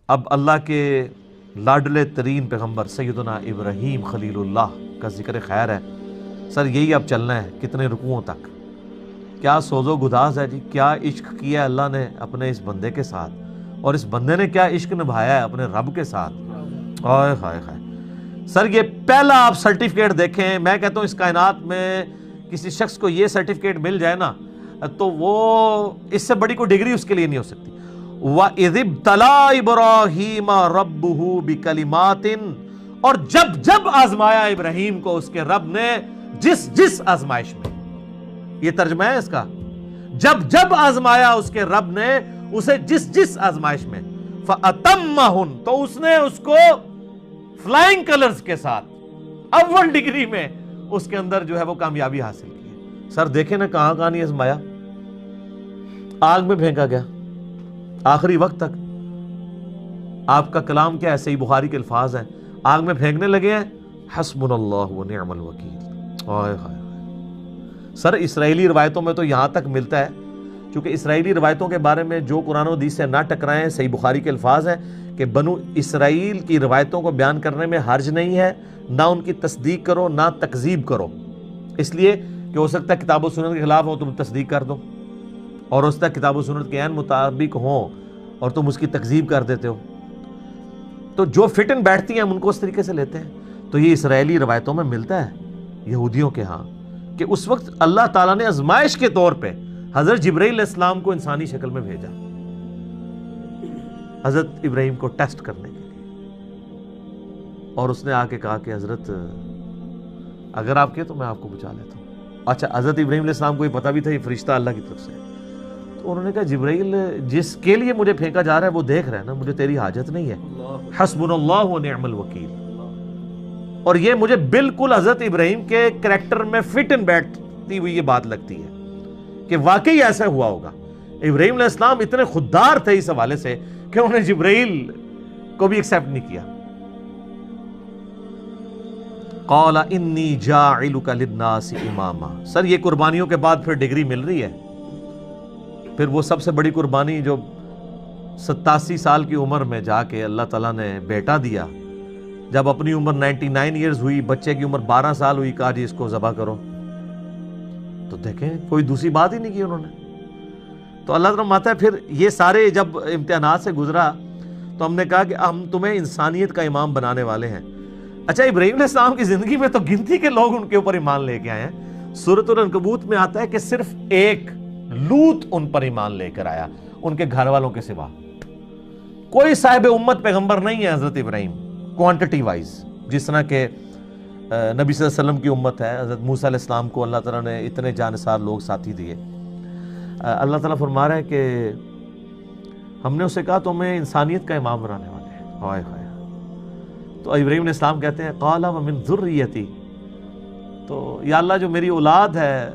اب اللہ کے لاڈلے ترین پیغمبر سیدنا ابراہیم خلیل اللہ کا ذکر خیر ہے. سر یہی اب چلنا ہے کتنے رکوعوں تک. کیا سوز و گداز ہے جی, کیا عشق کیا اللہ نے اپنے اس بندے کے ساتھ, اور اس بندے نے کیا عشق نبھایا ہے اپنے رب کے ساتھ. ہائے ہائے ہائے. سر یہ پہلا آپ سرٹیفکیٹ دیکھیں, میں کہتا ہوں اس کائنات میں کسی شخص کو یہ سرٹیفکیٹ مل جائے نا تو وہ اس سے بڑی کوئی ڈگری اس کے لیے نہیں ہو سکتی. وَإِذِ ابْتَلَىٰ إِبْرَاهِيمَ رَبُّهُ بِكَلِمَاتٍ, اور جب جب آزمایا ابراہیم کو اس کے رب نے جس آزمائش میں, یہ ترجمہ ہے اس کا, جب جب آزمایا اس کے رب نے اسے جس آزمائش میں, فَأَتَمَّهُنْ, تو اس نے اس کو فلائنگ کلرز کے ساتھ اول ڈگری میں اس کے اندر جو ہے وہ کامیابی حاصل کی. سر دیکھیں نا کہاں نہیں آزمایا, آگ میں پھینکا گیا آخری وقت تک. آپ کا کلام کیا ہے, صحیح بخاری کے الفاظ ہیں, آگ میں پھینکنے لگے ہیں حسبنا اللہ ونعم الوکیل. ہائے ہائے. سر اسرائیلی روایتوں میں تو یہاں تک ملتا ہے, کیونکہ اسرائیلی روایتوں کے بارے میں جو قرآن و حدیث سے نہ ٹکرائیں, صحیح بخاری کے الفاظ ہیں کہ بنو اسرائیل کی روایتوں کو بیان کرنے میں حرج نہیں ہے, نہ ان کی تصدیق کرو نہ تکذیب کرو, اس لیے کہ ہو سکتا ہے کتاب و سنت کے خلاف ہو تم تصدیق کر دو, اور اس تک کتاب و سنت کے عین مطابق ہوں اور تم اس کی تکذیب کر دیتے ہو. تو جو فٹ ان بیٹھتی ہیں ہم ان کو اس طریقے سے لیتے ہیں. تو یہ اسرائیلی روایتوں میں ملتا ہے یہودیوں کے ہاں کہ اس وقت اللہ تعالیٰ نے آزمائش کے طور پہ حضرت جبرائیل علیہ السلام کو انسانی شکل میں بھیجا حضرت ابراہیم کو ٹیسٹ کرنے کے لیے, اور اس نے آ کے کہا کہ حضرت اگر آپ کے تو میں آپ کو بچا لیتا ہوں. اچھا, حضرت ابراہیم علیہ السلام کو یہ پتا بھی تھا یہ فرشتہ اللہ کی طرف سے, تو انہوں نے کہا جبرائیل جس کے لیے مجھے پھینکا جا رہا ہے وہ دیکھ رہا ہے نا, مجھے تیری حاجت نہیں ہے, حسبنا اللہ ونعم الوکیل. اور یہ مجھے بالکل حضرت ابراہیم کے کریکٹر میں فٹ ان بیٹھتی ہوئی یہ بات لگتی ہے کہ واقعی ایسا ہوا ہوگا. ابراہیم علیہ السلام اتنے خوددار تھے اس حوالے سے کہ انہوں نے جبرائیل کو بھی ایکسیپٹ نہیں کیا. قال انی جاعلک للناس اماما. سر یہ قربانیوں کے بعد پھر ڈگری مل رہی ہے. پھر وہ سب سے بڑی قربانی جو 87 سال کی عمر میں جا کے اللہ تعالیٰ نے بیٹا دیا, جب اپنی عمر 99 ایئرز ہوئی, بچے کی عمر 12 سال ہوئی, کہا جی اس کو ذبح کرو. تو دیکھیں کوئی دوسری بات ہی نہیں کی انہوں نے. تو اللہ تعالیٰ ماتا ہے پھر یہ سارے جب امتحانات سے گزرا تو ہم نے کہا کہ ہم تمہیں انسانیت کا امام بنانے والے ہیں. اچھا, ابراہیم علیہ السلام کی زندگی میں تو گنتی کے لوگ ان کے اوپر ایمان لے کے آئے ہیں. سورۃ العنکبوت میں آتا ہے کہ صرف ایک لوط ان پر ایمان لے کر آیا ان کے گھر والوں کے سوا. کوئی صاحب امت پیغمبر نہیں ہے حضرت ابراہیم کوانٹٹی وائز, جس طرح کہ نبی صلی اللہ علیہ وسلم کی امت ہے. حضرت موسیٰ علیہ السلام کو اللہ تعالیٰ نے اتنے جانثار لوگ ساتھی دیے. اللہ تعالیٰ فرما رہا ہے کہ ہم نے اسے کہا تو ہمیں انسانیت کا امام بنانے والے ہیں. ہائے ہائے. تو ابراہیم علیہ السلام کہتے ہیں قال ومن ذریتی, تو یا اللہ جو میری اولاد ہے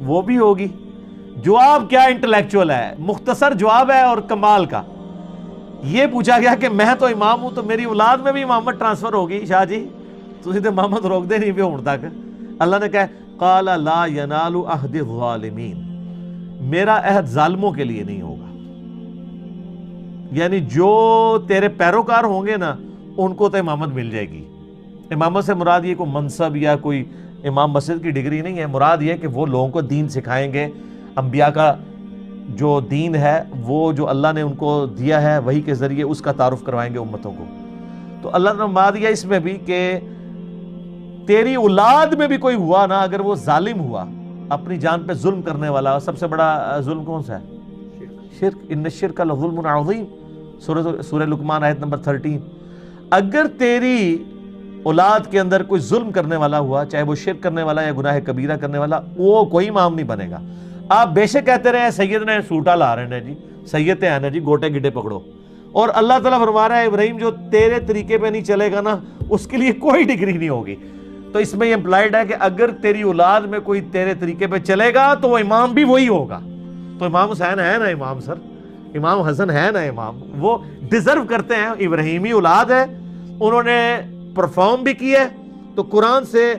وہ بھی ہوگی. جواب کیا انٹلیکچوئل ہے, مختصر جواب ہے اور کمال کا. یہ پوچھا گیا کہ میں تو امام ہوں تو میری اولاد میں بھی امامت ٹرانسفر ہوگی. شاہ جی تسی تے امامت روک دے نہیں پہ ہون تک. اللہ نے کہا قال لا ینال عہد الظالمین, میرا عہد ظالموں کے لیے نہیں ہوگا. یعنی جو تیرے پیروکار ہوں گے نا ان کو تو امامت مل جائے گی. امامت سے مراد یہ کوئی منصب یا کوئی امام مسجد کی ڈگری نہیں ہے. مراد یہ کہ وہ لوگوں کو دین سکھائیں گے, انبیاء کا جو دین ہے وہ جو اللہ نے ان کو دیا ہے وہی کے ذریعے اس کا تعارف کروائیں گے امتوں کو. تو اللہ نے فرما دیا اس میں بھی کہ تیری اولاد میں بھی کوئی ہوا نا اگر وہ ظالم ہوا, اپنی جان پہ ظلم کرنے والا. سب سے بڑا ظلم کون سا ہے؟ شرک. ان الشرک لظلم عظیم, سورہ لقمان آیت نمبر 13. اگر تیری اولاد کے اندر کوئی ظلم کرنے والا ہوا, چاہے وہ شرک کرنے والا یا گناہ کبیرہ کرنے والا, وہ کوئی امام نہیں بنے گا. آپ بے شک کہتے رہے سید نے سوٹا لا رہے ہیں جی, سید ہیں نا جی, گوٹے گڈے پکڑو. اور اللہ تعالیٰ فرما رہا ہے ابراہیم جو تیرے طریقے پہ نہیں چلے گا نا اس کے لیے کوئی ڈگری نہیں ہوگی. تو اس میں یہ امپلائڈ ہے کہ اگر تیری اولاد میں کوئی تیرے طریقے پہ چلے گا تو وہ امام بھی وہی ہوگا. تو امام حسین ہے نا امام, سر امام حسن ہے نا امام, وہ ڈیزرو کرتے ہیں. ابراہیمی اولاد ہے, انہوں نے پرفارم بھی کی ہے. تو قرآن سے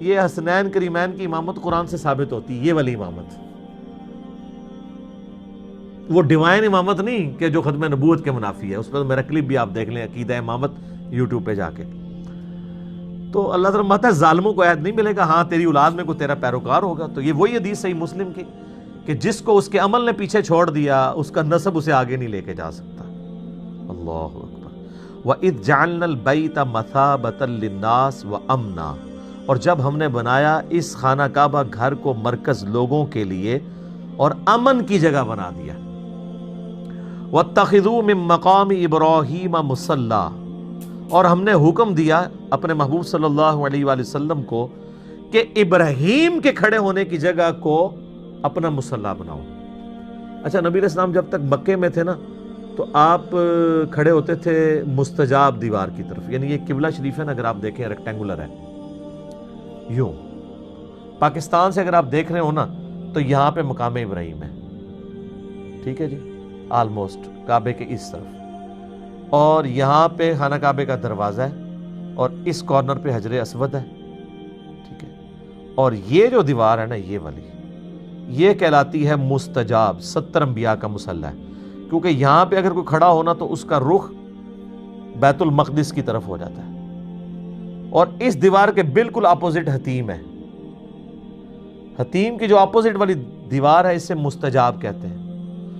یہ حسنین کریمین کی امامت قرآن سے ثابت ہوتی ہے, یہ والی امامت. وہ ڈیوائن امامت نہیں کہ جو ختم نبوت کے منافی ہے، اس پہ تو میرا کلپ بھی آپ دیکھ لیں، عقیدہ امامت یوٹیوب پہ جا کے. تو اللہ تعالیٰ ماتا ہے ظالموں کو عہد نہیں ملے گا ہاں تیری اولاد میں کوئی تیرا پیروکار ہوگا. تو یہ وہی حدیث صحیح مسلم کی کہ جس کو اس کے عمل نے پیچھے چھوڑ دیا اس کا نسب اسے آگے نہیں لے کے جا سکتا. اللہ اکبر. وَإِذْ جَعَلْنَا الْبَيْتَ مَثَابَةً لِلنَّاسِ وَأَمْنًا، اور جب ہم نے بنایا اس خانہ کعبہ گھر کو مرکز لوگوں کے لیے اور امن کی جگہ بنا دیا. وَاتَّخِذُوا مِن مَّقَامِ إِبْرَاهِيمَ مُصَلًّى، اور ہم نے حکم دیا اپنے محبوب صلی اللہ علیہ وآلہ وسلم کو کہ ابراہیم کے کھڑے ہونے کی جگہ کو اپنا مصلی بناؤ. اچھا، نبی علیہ السلام جب تک مکے میں تھے نا تو آپ کھڑے ہوتے تھے مستجاب دیوار کی طرف، یعنی یہ قبلہ شریف ہے نا، اگر آپ دیکھیں ریکٹینگولر ہے یوں. پاکستان سے اگر آپ دیکھ رہے ہو نا تو یہاں پہ مقام ابراہیم ہے، ٹھیک ہے جی، آلموسٹ کعبے کے اس طرف، اور یہاں پہ خانہ کعبے کا دروازہ ہے اور اس کارنر پہ حجر اسود ہے، ٹھیک ہے. اور یہ جو دیوار ہے نا یہ والی، یہ کہلاتی ہے مستجاب، 70 انبیاء کا مصلی ہے، کیونکہ یہاں پہ اگر کوئی کھڑا ہونا تو اس کا رخ بیت المقدس کی طرف ہو جاتا ہے. اور اس دیوار کے بالکل اپوزٹ حتیم ہے. حتیم کی جو اپوزٹ والی دیوار ہے اسے مستجاب کہتے ہیں.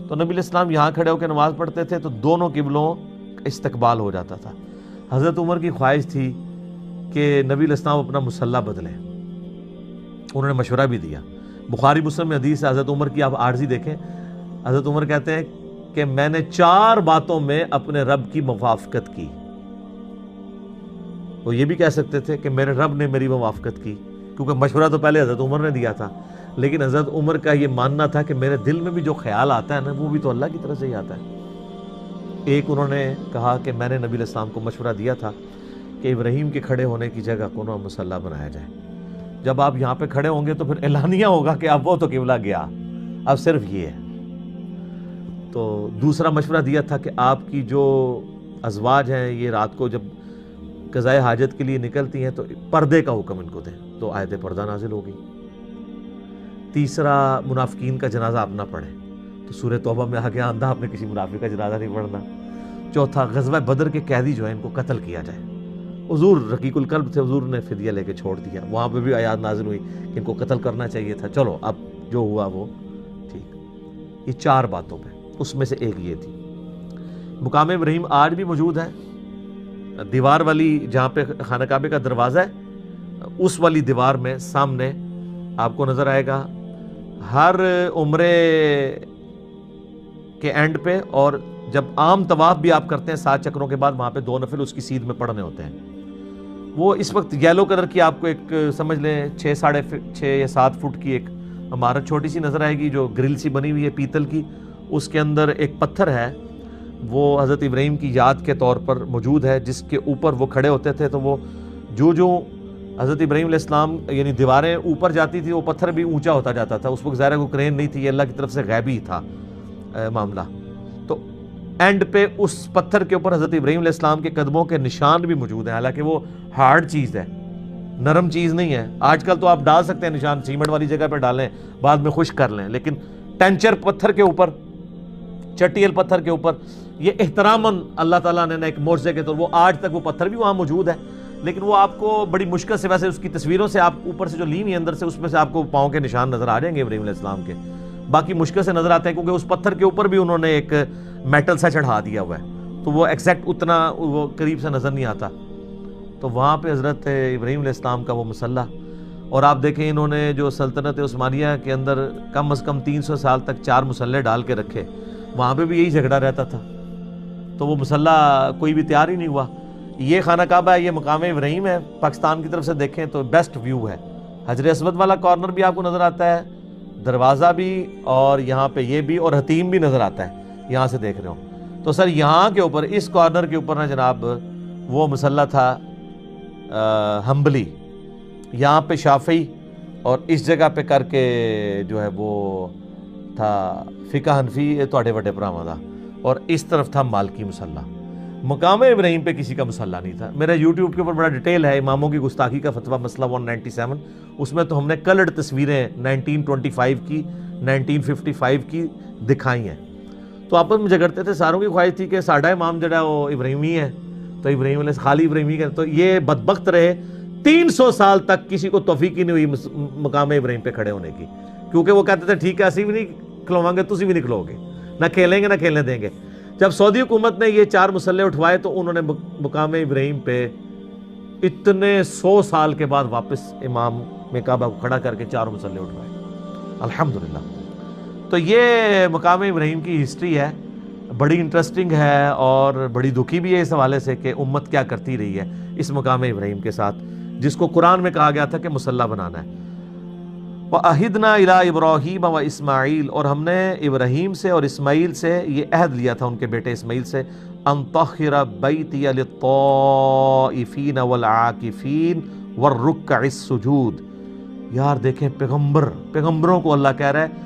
تو نبی علیہ السلام یہاں کھڑے ہو کے نماز پڑھتے تھے تو دونوں قبلوں استقبال ہو جاتا تھا. حضرت عمر کی خواہش تھی کہ نبی علیہ السلام اپنا مصلی بدلیں، انہوں نے مشورہ بھی دیا. بخاری مسلم میں حدیث ہے حضرت عمر کی، آپ عارضی دیکھیں. حضرت عمر کہتے ہیں کہ میں نے 4 باتوں میں اپنے رب کی موافقت کی. وہ یہ بھی کہہ سکتے تھے کہ میرے رب نے میری موافقت کی، کیونکہ مشورہ تو پہلے حضرت عمر نے دیا تھا، لیکن حضرت عمر کا یہ ماننا تھا کہ میرے دل میں بھی جو خیال آتا ہے نا وہ بھی تو اللہ کی طرف سے ہی آتا ہے. ایک انہوں نے کہا کہ میں نے نبی علیہ السلام کو مشورہ دیا تھا کہ ابراہیم کے کھڑے ہونے کی جگہ کو نا مصلی بنایا جائے. جب آپ یہاں پہ کھڑے ہوں گے تو پھر اعلانیہ ہوگا کہ اب وہ تو قبلہ گیا، اب صرف یہ ہے. تو دوسرا مشورہ دیا تھا کہ آپ کی جو ازواج ہیں یہ رات کو جب قضائے حاجت کے لیے نکلتی ہیں تو پردے کا حکم ان کو دیں، تو آیت پردہ نازل ہوگی. تیسرا، منافقین کا جنازہ آپ نہ پڑھیں، تو سورہ توبہ میں آگے آندہ آپ نے کسی منافق کا جنازہ نہیں پڑھنا. چوتھا، غزوہ بدر کے قیدی جو ہیں ان کو قتل کیا جائے. حضور رقیق القلب تھے، حضور نے فدیہ لے کے چھوڑ دیا. وہاں پہ بھی آیات نازل ہوئی کہ ان کو قتل کرنا چاہیے تھا، چلو اب جو ہوا وہ ٹھیک. یہ 4 باتوں پہ، اس میں سے ایک یہ تھی. مقام ابراہیم آج بھی موجود ہے، دیوار والی جہاں پہ خانہ کعبے کا دروازہ ہے اس والی دیوار میں سامنے آپ کو نظر آئے گا ہر عمرے کے اینڈ پہ، اور جب عام طواف بھی آپ کرتے ہیں 7 چکروں کے بعد وہاں پہ 2 نفل اس کی سیدھ میں پڑھنے ہوتے ہیں. وہ اس وقت یلو کلر کی آپ کو ایک سمجھ لیں 6 یا 7 فٹ کی ایک عمارت چھوٹی سی نظر آئے گی جو گرل سی بنی ہوئی ہے پیتل کی. اس کے اندر ایک پتھر ہے، وہ حضرت ابراہیم کی یاد کے طور پر موجود ہے، جس کے اوپر وہ کھڑے ہوتے تھے تو وہ جو حضرت ابراہیم علیہ السلام یعنی دیواریں اوپر جاتی تھی وہ پتھر بھی اونچا ہوتا جاتا تھا. اس وقت ظاہر کوئی کرین نہیں تھی، یہ اللہ کی طرف سے غیبی تھا معاملہ. تو اینڈ پہ اس پتھر کے اوپر حضرت ابراہیم علیہ السلام کے قدموں کے نشان بھی موجود ہیں، حالانکہ وہ ہارڈ چیز ہے، نرم چیز نہیں ہے. آج کل تو آپ ڈال سکتے ہیں نشان، سیمنٹ والی جگہ پہ ڈالیں بعد میں خشک کر لیں، لیکن ٹینچر پتھر کے اوپر، چٹیل پتھر کے اوپر، یہ احتراماً اللہ تعالیٰ نے ایک معجزے کے طور، وہ آج تک وہ پتھر بھی وہاں موجود ہے، لیکن وہ آپ کو بڑی مشکل سے، ویسے اس کی تصویروں سے آپ اوپر سے جو لی ہوئی اندر سے اس میں سے آپ کو پاؤں کے نشان نظر آ جائیں گے ابراہیم علیہ السلام کے، باقی مشکل سے نظر آتے ہیں کیونکہ اس پتھر کے اوپر بھی انہوں نے ایک میٹل سا چڑھا دیا ہوا ہے، تو وہ ایگزیکٹ اتنا وہ قریب سے نظر نہیں آتا. تو وہاں پہ حضرت ابراہیم علیہ السلام کا وہ مصلی، اور آپ دیکھیں انہوں نے جو سلطنت عثمانیہ کے اندر کم از کم 300 سال تک 4 مصلی ڈال کے رکھے، وہاں پہ بھی یہی جھگڑا رہتا تھا، تو وہ مصلی کوئی بھی تیار ہی نہیں ہوا. یہ خانہ کعبہ ہے، یہ مقام ابراہیم ہے، پاکستان کی طرف سے دیکھیں تو بیسٹ ویو ہے. حجر اسود والا کارنر بھی آپ کو نظر آتا ہے، دروازہ بھی، اور یہاں پہ یہ بھی، اور حتیم بھی نظر آتا ہے یہاں سے دیکھ رہے ہوں. تو سر یہاں کے اوپر اس کارنر کے اوپر نا جناب وہ مصلی تھا حنبلی، یہاں پہ شافعی، اور اس جگہ پہ کر کے جو ہے وہ تھا فقہ حنفی تواڈے وڈے بھراواں دا، اور اس طرف تھا مالکی مصلی. مقام ابراہیم پہ کسی کا مصلی نہیں تھا. میرا یوٹیوب کے اوپر بڑا ڈیٹیل ہے اماموں کی گستاخی کا فتویٰ مسئلہ 197، اس میں تو ہم نے کلرڈ تصویریں 1925 کی 1955 کی دکھائی ہیں. تو آپس میں جھگڑتے تھے. ساروں کی خواہش تھی کہ ساڈا امام جڑا وہ ابراہیمی ہے, تو ابراہیم علیہ خالی ابراہیمی کا. تو یہ بدبخت رہے 300 سال تک کسی کو توفیق ہی نہیں ہوئی مقام ابراہیم پہ کھڑے ہونے کی, کیونکہ وہ کہتے تھے ٹھیک ہے اسی بھی نہیں کھلواؤں گے, تسی بھی نہیں کھلو گے, نہ کھیلیں گے نہ کھیلنے دیں گے. جب سعودی حکومت نے یہ 4 مسلح اٹھوائے تو انہوں نے مقام ابراہیم پہ اتنے 100 سال کے بعد واپس امام میں کعبہ کو کھڑا کر کے 4 مسلح اٹھوائے, الحمدللہ. تو یہ مقام ابراہیم کی ہسٹری ہے, بڑی انٹرسٹنگ ہے اور بڑی دکھی بھی ہے اس حوالے سے کہ امت کیا کرتی رہی ہے اس مقام ابراہیم کے ساتھ, جس کو قرآن میں کہا گیا تھا کہ مسلح بنانا ہے. وَأَهِدْنَا إِلَىٰ إِبْرَاهِيمَ وَإِسْمَاعِيلَ, اور ہم نے ابراہیم سے اور اسماعیل سے یہ عہد لیا تھا, ان کے بیٹے اسماعیل سے, أَن طَهِّرَ بَيْتِيَ لِلطَّائِفِينَ وَالْعَاكِفِينَ وَالرُّكَّعِ السُّجُودِ. یار دیکھیں پیغمبروں کو اللہ کہہ رہا ہے,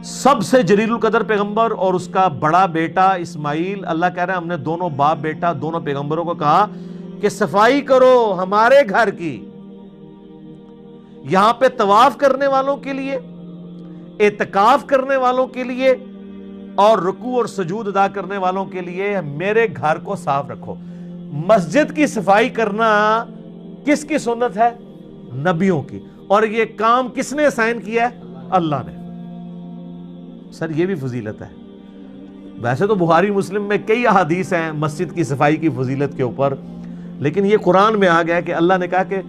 سب سے جلیل القدر پیغمبر اور اس کا بڑا بیٹا اسماعیل, اللہ کہہ رہا ہے ہم نے دونوں باپ بیٹا دونوں پیغمبروں کو کہا کہ صفائی کرو ہمارے گھر کی, یہاں پہ طواف کرنے والوں کے لیے, اعتکاف کرنے والوں کے لیے اور رکوع اور سجود ادا کرنے والوں کے لیے میرے گھر کو صاف رکھو. مسجد کی صفائی کرنا کس کی سنت ہے؟ نبیوں کی. اور یہ کام کس نے اسائن کیا ہے؟ اللہ نے. سر یہ بھی فضیلت ہے. ویسے تو بخاری مسلم میں کئی احادیث ہیں مسجد کی صفائی کی فضیلت کے اوپر, لیکن یہ قرآن میں آ گیا کہ اللہ نے کہا کہ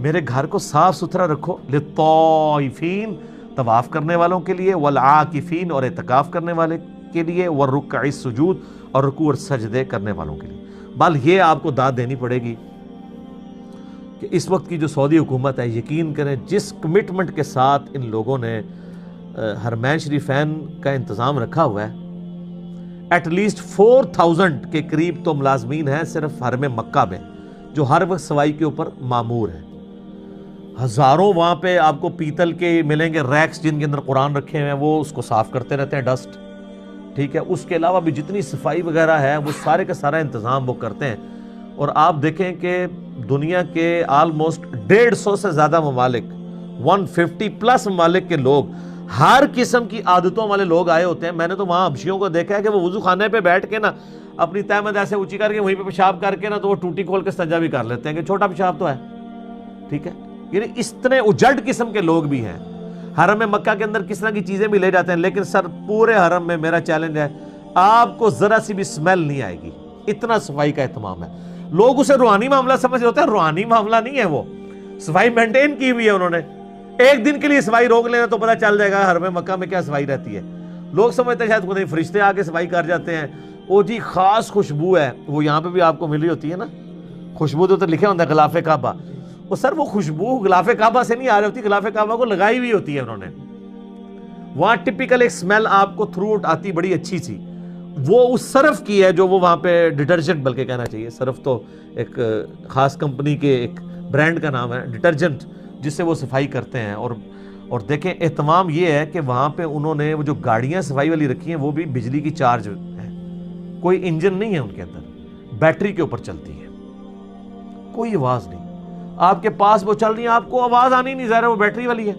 میرے گھر کو صاف ستھرا رکھو, للطائفین طواف کرنے والوں کے لیے, والعاکفین اور اعتکاف کرنے والے کے لیے, والرکع السجود اور رکوع اور سجدے کرنے والوں کے لیے. بل یہ آپ کو داد دینی پڑے گی کہ اس وقت کی جو سعودی حکومت ہے, یقین کریں جس کمٹمنٹ کے ساتھ ان لوگوں نے حرمین شریفین کا انتظام رکھا ہوا ہے, ایٹ لیسٹ 4000 کے قریب تو ملازمین ہیں صرف حرم مکہ میں جو ہر وقت صفائی کے اوپر مامور ہیں. ہزاروں وہاں پہ آپ کو پیتل کے ملیں گے ریکس جن کے اندر قرآن رکھے ہوئے ہیں, وہ اس کو صاف کرتے رہتے ہیں, ڈسٹ, ٹھیک ہے. اس کے علاوہ بھی جتنی صفائی وغیرہ ہے وہ سارے کا سارا انتظام وہ کرتے ہیں. اور آپ دیکھیں کہ دنیا کے آلموسٹ 150 سے زیادہ ممالک, 150+ ممالک کے لوگ, ہر قسم کی عادتوں والے لوگ آئے ہوتے ہیں. میں نے تو وہاں حبشیوں کو دیکھا ہے کہ وہ وضو خانے پہ بیٹھ کے نا اپنی تہمت ایسے اونچی کر کے وہیں پہ پیشاب کر کے نا تو وہ ٹوٹی کھول کے استنجا بھی کر لیتے ہیں کہ چھوٹا پیشاب تو ہے, ٹھیک ہے. یعنی اتنے اجڑ قسم کے لوگ بھی ہیں. حرم مکہ کے اندر کس طرح کی چیزیں بھی لے جاتے ہیں, لیکن سر پورے حرم میں میرا چیلنج ہے آپ کو ذرا سی بھی سمیل نہیں آئے گی, اتنا صفائی کا اہتمام ہے. لوگ اسے روحانی معاملہ سمجھ رہے ہوتے ہیں, روحانی معاملہ نہیں ہے, وہ صفائی مینٹین کی ہوئی ہے انہوں نے. ایک دن کے لیے صفائی روک لینا تو پتہ چل جائے گا حرم مکہ میں کیا صفائی رہتی ہے. لوگ سمجھتے ہیں شاید خود فرشتے آ کے صفائی کر جاتے ہیں. وہ جی خاص خوشبو ہے, وہ یہاں پہ بھی آپ کو ملی ہوتی ہے نا خوشبو, تو لکھے ہوتا ہے غلاف کعبہ. وہ سر وہ خوشبو غلاف کعبہ سے نہیں آ رہی ہوتی, غلاف کعبہ کو لگائی ہوئی ہوتی ہے انہوں نے. وہاں ٹپیکل ایک سمیل آپ کو تھرو آؤٹ آتی بڑی اچھی سی, وہ اس صرف کی ہے جو وہ وہاں پہ ڈٹرجنٹ بلکہ کہنا چاہیے, صرف تو ایک خاص کمپنی کے ایک برانڈ کا نام ہے ڈٹرجنٹ جس سے وہ صفائی کرتے ہیں. اور دیکھیں اہتمام یہ ہے کہ وہاں پہ انہوں نے وہ جو گاڑیاں صفائی والی رکھی ہیں وہ بھی بجلی کی چارج ہے, کوئی انجن نہیں ہے ان کے اندر, بیٹری کے اوپر چلتی ہے, کوئی آواز نہیں. آپ کے پاس وہ چل رہی ہیں آپ کو آواز آنی نہیں, ظاہر وہ بیٹری والی ہے.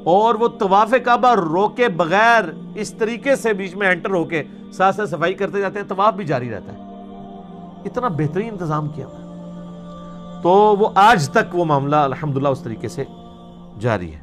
اور وہ طواف کعبہ روکے بغیر اس طریقے سے بیچ میں انٹر ہو کے ساتھ ساتھ صفائی کرتے جاتے ہیں, طواف بھی جاری رہتا ہے. اتنا بہترین انتظام کیا ہوا ہے. تو وہ آج تک وہ معاملہ الحمدللہ اس طریقے سے جاری ہے.